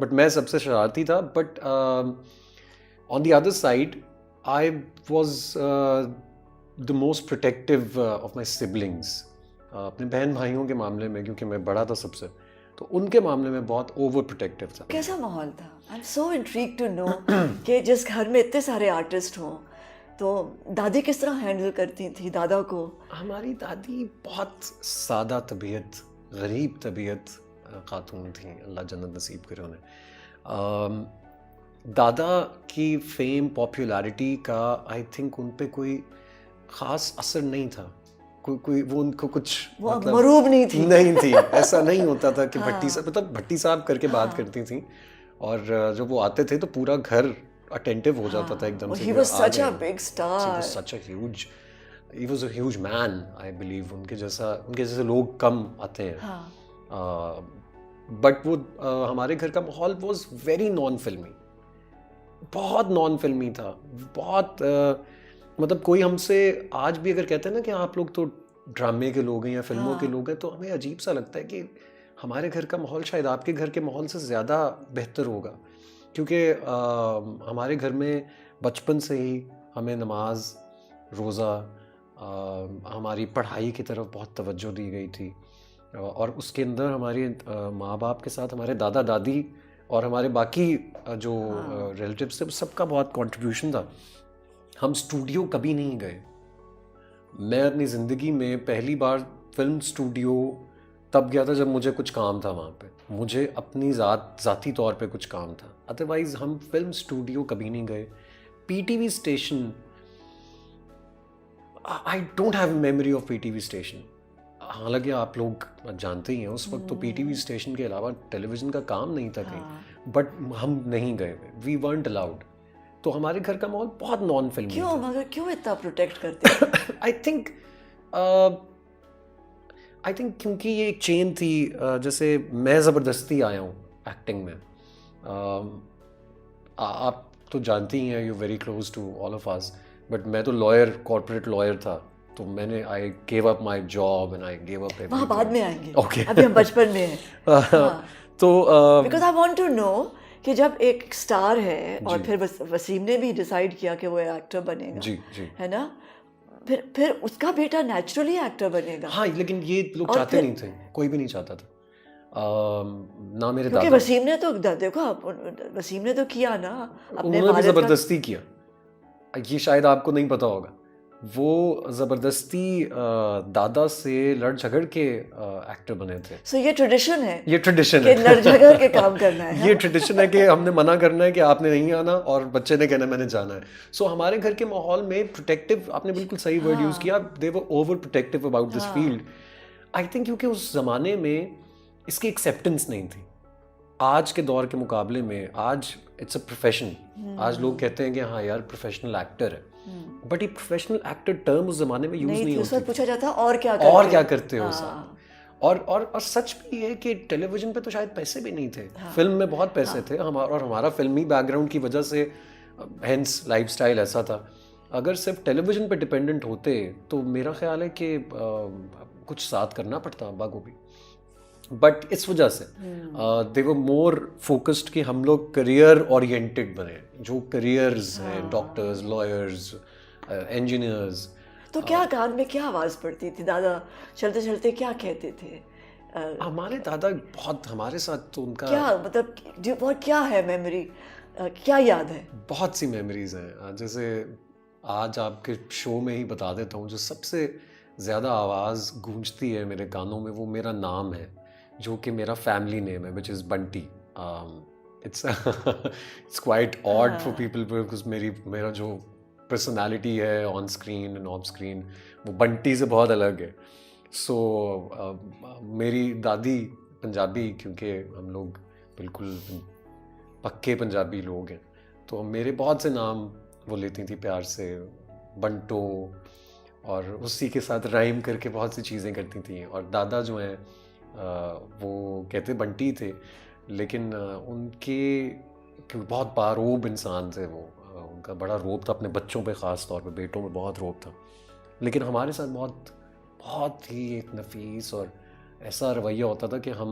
But मैं सबसे शरारती था. But on the other side I was the most protective of my siblings. अपने बहन भाइयों के मामले में, क्योंकि मैं बड़ा था सबसे, तो उनके मामले में बहुत ओवर प्रोटेक्टिव था. कैसा माहौल था? I am so intrigued to know कि जिस घर में इतने सारे आर्टिस्ट हों, तो दादी किस तरह हैंडल करती थी दादा को? हमारी दादी बहुत सादा तबीयत, गरीब तबीयत खातून थी, अल्लाह जन्नत नसीब करे उन्हें. दादा की फेम, पॉपुलैरिटी का आई थिंक उन पे कोई ख़ास असर नहीं था. कोई वो उनको कुछ वो मरूब नहीं थी. नहीं थी. ऐसा नहीं होता था कि भट्टी साहब, मतलब भट्टी साहब करके बात करती थी, और जब वो आते थे तो पूरा घर अटेंटिव हो जाता था एकदम से. He was such a big star. He was such a huge, he was a huge man, I believe. उनके जैसे लोग कम आते हैं. बट वो हमारे घर का माहौल वॉज वेरी नॉन फिल्मी, बहुत नॉन फिल्मी था. बहुत मतलब कोई हमसे आज भी अगर कहते हैं ना कि आप लोग तो ड्रामे के लोग हैं या फिल्मों के लोग हैं, तो हमें अजीब सा लगता है कि हमारे घर का माहौल शायद आपके घर के माहौल से ज़्यादा बेहतर होगा, क्योंकि हमारे घर में बचपन से ही हमें नमाज, रोज़ा, हमारी पढ़ाई की तरफ बहुत तवज्जो दी गई थी, और उसके अंदर हमारे माँ बाप के साथ हमारे दादा दादी और हमारे बाकी जो रिलेटिव्स थे, सबका बहुत कंट्रीब्यूशन था. हम स्टूडियो कभी नहीं गए. मैं अपनी ज़िंदगी में पहली बार फिल्म स्टूडियो तब गया था जब मुझे कुछ काम था वहाँ पे, मुझे अपनी ज़ाती तौर पे कुछ काम था. अदरवाइज़ हम फिल्म स्टूडियो कभी नहीं गए. PTV station, I don't have memory of PTV station. हालांकि आप लोग जानते ही हैं उस वक्त तो पीटीवी स्टेशन के अलावा टेलीविज़न का काम नहीं था कहीं. बट हम नहीं गए, वी वरंट अलाउड. तो हमारे घर का माहौल बहुत नॉन फिल्मी. क्यों मगर क्यों इतना प्रोटेक्ट करते? आई थिंक क्योंकि ये एक चेन थी. जैसे मैं ज़बरदस्ती आया हूँ एक्टिंग में. आप तो जानती ही हैं, you very close to all of us. But मैं तो लॉयर, कॉर्पोरेट लॉयर था, तो मैंने I gave up my job and I gave up everything. वहाँ बाद में आएंगे. Okay. अभी हम बचपन में हैं. तो because I want to know कि जब एक स्टार है और फिर वसीम ने भी डिसाइड किया कि वो एक्टर बनेगा, जी जी, है ना, फिर उसका बेटा नेचुरली एक्टर बनेगा. हाँ, लेकिन ये लोग चाहते नहीं थे, कोई भी नहीं चाहता था. ना मेरे क्योंकि दादा. वसीम ने तो देखो, वसीम ने तो किया ना अपने उन्होंने भी वालिद का. ज़बरदस्ती किया. ये शायद आपको नहीं पता होगा. वो ज़बरदस्ती दादा से लड़ झगड़ के एक्टर बने थे. सो ये ट्रेडिशन है, ये ट्रेडिशन कि है. लड़ झगड़ के काम करना है. ये ट्रेडिशन है कि हमने मना करना है कि आपने नहीं आना, और बच्चे ने कहना मैंने जाना है. सो हमारे घर के माहौल में प्रोटेक्टिव, आपने बिल्कुल सही वर्ड यूज़ किया, they were over protective about this field. I think क्योंकि उस ज़माने में इसकी एक्सेप्टेंस नहीं थी. आज के दौर के मुकाबले में आज इट्स अ प्रोफेशन. आज लोग कहते हैं कि हाँ यार प्रोफेशनल एक्टर है, बट ये प्रोफेशनल एक्टर टर्म उस ज़माने में यूज़ नहीं होती. पूछा जाता और क्या करते हो साहब. और सच भी है कि टेलीविज़न पे तो शायद पैसे भी नहीं थे. फिल्म में बहुत पैसे थे. हमारा फिल्मी बैकग्राउंड की वजह से हेंस लाइफस्टाइल ऐसा था. अगर सिर्फ टेलीविज़न पे डिपेंडेंट होते तो मेरा ख्याल है कि कुछ साथ करना पड़ता अब्बा को भी. बट इस वजह से दे वर मोर फोकस्ड कि हम लोग करियर ओरिएंटेड बने. जो करियर्स हैं, डॉक्टर्स, लॉयर्स, इंजीनियर्स. तो क्या कान में क्या आवाज़ पड़ती थी? दादा चलते चलते क्या कहते थे? हमारे दादा बहुत, हमारे साथ तो उनका क्या मतलब वो क्या है मेमोरी, क्या याद है? बहुत सी मेमोरीज हैं. जैसे आज आपके शो में ही बता देता हूँ, जो सबसे ज़्यादा आवाज़ गूंजती है मेरे कानों में, वो मेरा नाम है, जो कि मेरा फैमिली नेम है, which is Bunty. It's quite odd for people, because मेरा जो पर्सनालिटी है on screen end of screen, वो बंटी से बहुत अलग है. सो मेरी दादी पंजाबी, क्योंकि हम लोग बिल्कुल पक्के पंजाबी लोग हैं, तो मेरे बहुत से नाम वो लेती थी प्यार से, बंटो, और उसी के साथ राइम करके बहुत सी चीज़ें करती थी. और दादा जो हैं वो कहते बंटी थे, लेकिन उनके बहुत बारोब इंसान थे वो. उनका बड़ा रोब था अपने बच्चों पे, ख़ास तौर पे बेटों में बहुत रोब था. लेकिन हमारे साथ बहुत ही एक नफीस और ऐसा रवैया होता था कि हम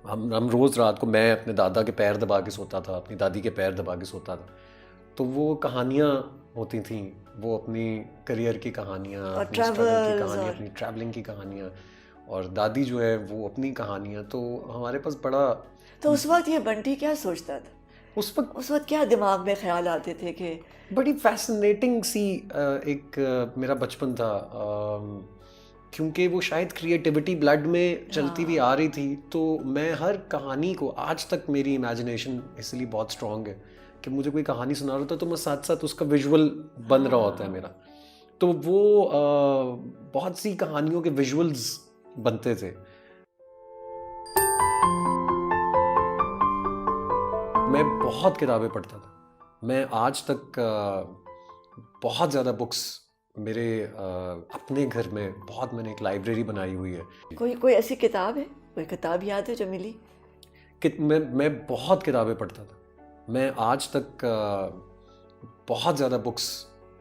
हम रोज़ रात को मैं अपने दादा के पैर दबा के सोता था, अपनी दादी के पैर दबा के सोता था। तो वो कहानियाँ होती थी, वो अपनी करियर की कहानियाँ, और अपनी स्ट्रगल की ट्रैवल्स कहानियाँ, और अपनी ट्रैवलिंग की कहानियाँ, और दादी जो है वो अपनी कहानियाँ। तो हमारे पास बड़ा तो उस वक्त ये बंटी क्या सोचता था? उस वक्त उस वक्त क्या दिमाग में ख्याल आते थे कि बड़ी फैसिनेटिंग सी मेरा बचपन था, क्योंकि वो शायद क्रिएटिविटी ब्लड में चलती हुई आ रही थी। तो मैं हर कहानी को, आज तक मेरी इमेजिनेशन इसलिए बहुत स्ट्रांग है कि मुझे कोई कहानी सुना रहा होता है तो मैं साथ साथ उसका विजुअल बन रहा होता है मेरा। तो वो बहुत सी कहानियों के विजुअल्स बनते थे। मैं बहुत किताबें पढ़ता था। मैं आज तक बहुत ज़्यादा बुक्स मेरे अपने घर में, बहुत मैंने एक लाइब्रेरी बनाई हुई है। कोई कोई ऐसी किताब है, कोई किताब याद है जो मिली? कि मैं बहुत किताबें पढ़ता था। मैं आज तक बहुत ज़्यादा बुक्स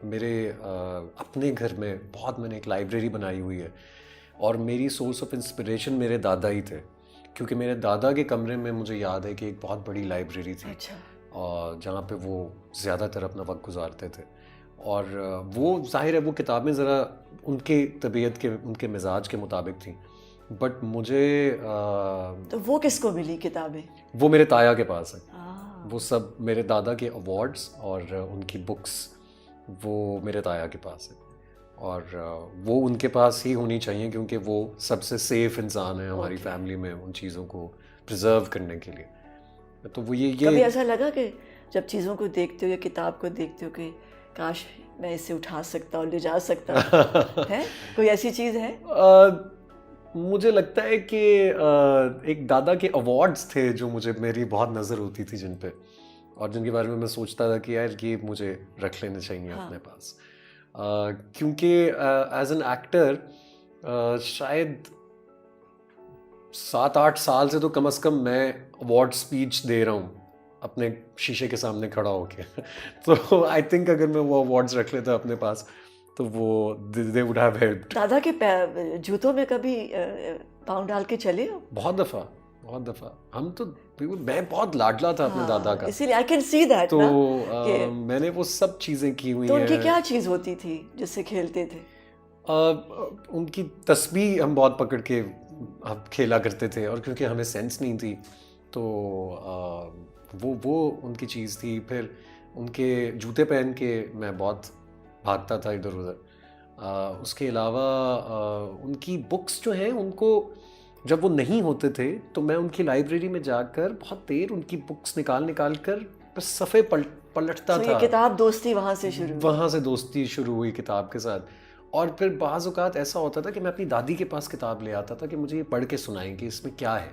मेरे अपने घर में, बहुत मैंने एक लाइब्रेरी बनाई हुई है। और मेरी सोर्स ऑफ इंस्पिरेशन मेरे दादा ही थे, क्योंकि मेरे दादा के कमरे में मुझे याद है कि एक बहुत बड़ी लाइब्रेरी थी। अच्छा। और जहाँ पे वो ज़्यादातर अपना वक्त गुजारते थे। और वो ज़ाहिर है वो किताबें ज़रा उनके तबीयत के, उनके मिजाज के मुताबिक थी। बट मुझे तो वो किसको मिली किताबें? वो मेरे ताया के पास है। हाँ। वो सब मेरे दादा के अवार्ड्स और उनकी बुक्स वो मेरे ताया के पास है। और वो उनके पास ही होनी चाहिए, क्योंकि वो सबसे सेफ इंसान है हमारी फैमिली में उन चीज़ों को प्रिजर्व करने के लिए। तो वो ये कभी ऐसा लगा कि जब चीज़ों को देखते हो या किताब को देखते हो कि काश मैं इसे उठा सकता और ले जा सकता है? कोई ऐसी चीज़ है? मुझे लगता है कि एक दादा के अवार्ड्स थे जो मुझे, मेरी बहुत नज़र होती थी जिन पे, और जिनके बारे में मैं सोचता था कि यार ये मुझे रख लेने चाहिए अपने पास। क्योंकि एज एन एक्टर शायद 7-8 साल से तो कम से कम मैं अवार्ड स्पीच दे रहा हूँ अपने शीशे के सामने खड़ा होके। तो आई थिंक अगर मैं वो अवार्ड्स रख लेता अपने पास तो वो दे वुड हैव हेल्प्ड। दादा के जूतों में कभी पाँव डाल के चले हो? बहुत दफ़ा हम तो, मैं बहुत लाडला था अपने दादा का, इसीलिए आई कैन सी दैट तो ना मैंने वो सब चीज़ें की हुई तो हैं। उनकी क्या चीज़ होती थी जिससे खेलते थे? उनकी तस्बीह हम बहुत पकड़ के हम खेला करते थे, और क्योंकि हमें सेंस नहीं थी तो वो उनकी चीज़ थी। फिर उनके जूते पहन के मैं बहुत भागता था इधर उधर। उसके अलावा उनकी बुक्स जो हैं, उनको जब वो नहीं होते थे तो मैं उनकी लाइब्रेरी में जाकर बहुत देर उनकी बुक्स निकाल कर बस सफ़े पलटता तो था। ये किताब दोस्ती वहाँ से शुरू हुई? वहाँ से दोस्ती शुरू हुई किताब के साथ। और फिर बाज़ औक़ात ऐसा होता था कि मैं अपनी दादी के पास किताब ले आता था कि मुझे ये पढ़ के सुनाएं कि इसमें क्या है।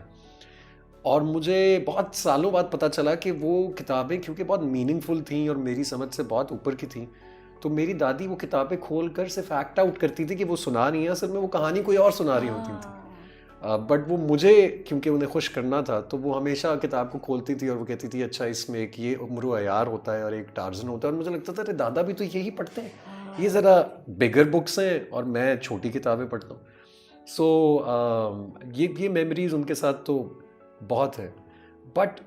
और मुझे बहुत सालों बाद पता चला कि वो किताबें क्योंकि बहुत मीनिंगफुल थी और मेरी समझ से बहुत ऊपर की थी, तो मेरी दादी वो किताबें खोल कर सिर्फ एक्ट आउट करती थी कि वो सुना रही हैं, असल में वो कहानी कोई और सुना रही होती थी। बट वो मुझे, क्योंकि उन्हें खुश करना था, तो वो हमेशा किताब को खोलती थी और वो कहती थी अच्छा इसमें एक ये उम्र अयार होता है और एक टार्जन होता है। और मुझे लगता था अरे दादा भी तो यही पढ़ते हैं, ये ज़रा बिगर बुक्स हैं और मैं छोटी किताबें पढ़ता हूँ। सो ये मेमोरीज उनके साथ तो बहुत है। बट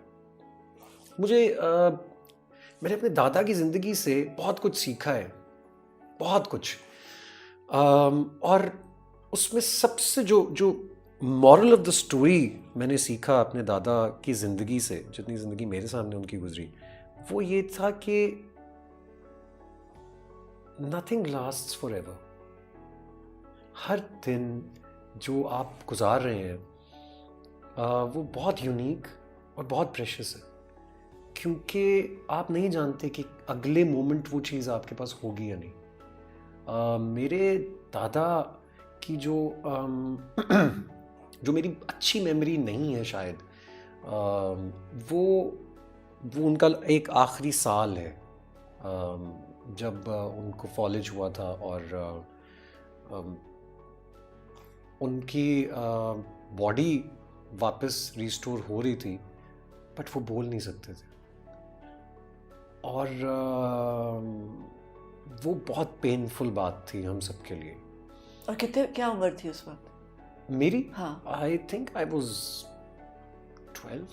मुझे मैंने अपने दादा की ज़िंदगी से बहुत कुछ सीखा है, बहुत कुछ। और उसमें सबसे जो मॉरल ऑफ द स्टोरी मैंने सीखा अपने दादा की ज़िंदगी से, जितनी ज़िंदगी मेरे सामने उनकी गुजरी, वो ये था कि नथिंग लास्ट्स फॉर एवर। हर दिन जो आप गुजार रहे हैं वो बहुत यूनिक और बहुत प्रेशियस है, क्योंकि आप नहीं जानते कि अगले मोमेंट वो चीज़ आपके पास होगी या नहीं। मेरे दादा की जो मेरी अच्छी मेमोरी नहीं है शायद, वो उनका एक आखिरी साल है जब उनको फॉलेज हुआ था और उनकी बॉडी वापस रिस्टोर हो रही थी, बट वो बोल नहीं सकते थे। और वो बहुत पेनफुल बात थी हम सब के लिए। और कितने क्या उम्र थी उस वक्त मेरी? हाँ। I think I was 12